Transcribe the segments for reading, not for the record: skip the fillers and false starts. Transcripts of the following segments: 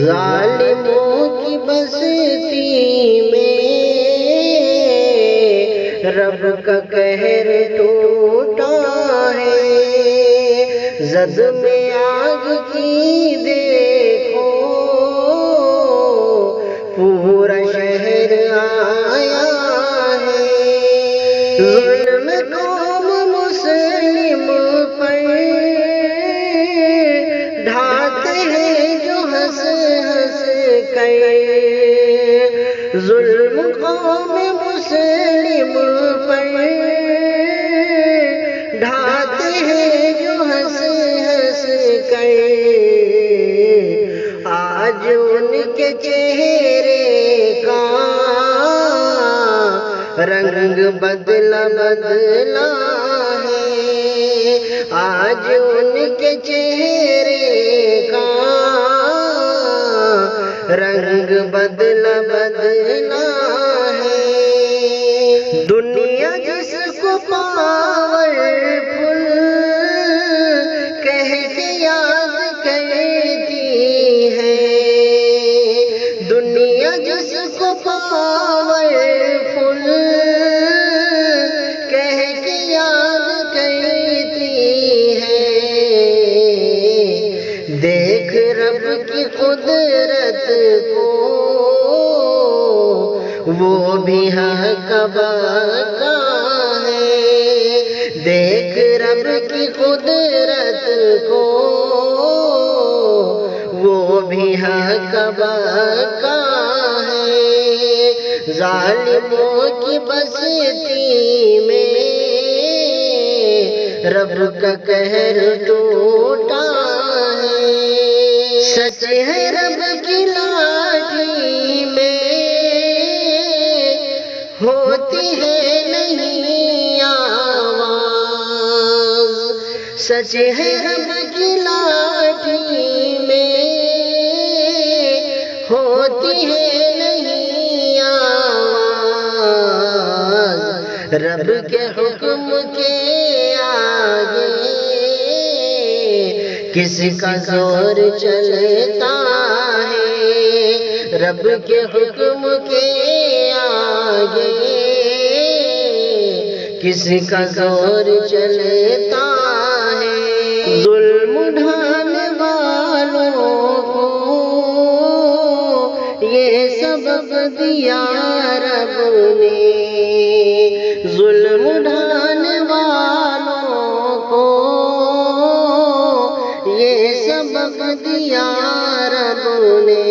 ظالموں کی بستی میں رب کا قہر ٹوٹا ہے، زد میں آگ کی دیکھو پورا شہر آیا ہے، ظلم قوم مسلم پر ڈھاتے ہیں جو ہنس ہنس کر، ظلم قوم مسلم پر ڈھاتے ہیں جو ہنس ہنس کر، آج ان کے چہرے کا رنگ بدلا بدلا ہے، آج ان کے چہرے کا رنگ بدلا بدلا ہے، دنیا جس کو پاورفل کہہ کے یاد کرتی ہے، دنیا جس کو پاورفل کہہ کے یاد کرتی ہے، دیکھ رب کی قدرت کو وہ بھی حق بقا ہے، دیکھ رب کی قدرت کو وہ بھی حق بقا ہے، ظالموں کی بستی میں رب کا قہر ٹوٹا ہے، سچ ہے رب کی لاٹھی میں ہوتی ہے نہیں آواز، سچ ہے رب کی لاٹھی میں ہوتی ہے نہیں آواز، رب کے حکم کے آگے کس کا زور چلتا ہے، رب کے حکم کے آگے کس کا زور چلتا ہے، ظلم اٹھانے والوں کو یہ سبق دیا رب نے، ظلم اٹھانے والوں کو یہ سبق دیا رب نے،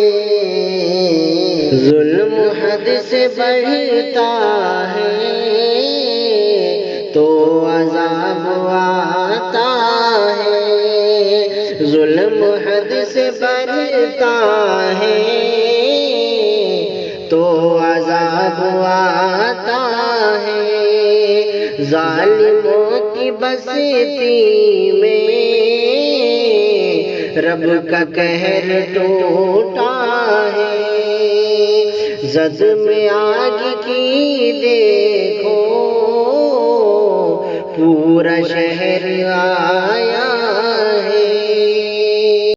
ظلم حد سے بڑھتا ہے تو عذاب آتا ہے، ظلم حد سے بڑھتا ہے تو عذاب آتا ہے، ظالموں کی بستی میں رب کا قہر ٹوٹا ہے، زد میں آگ کی دیکھو پورا شہر آیا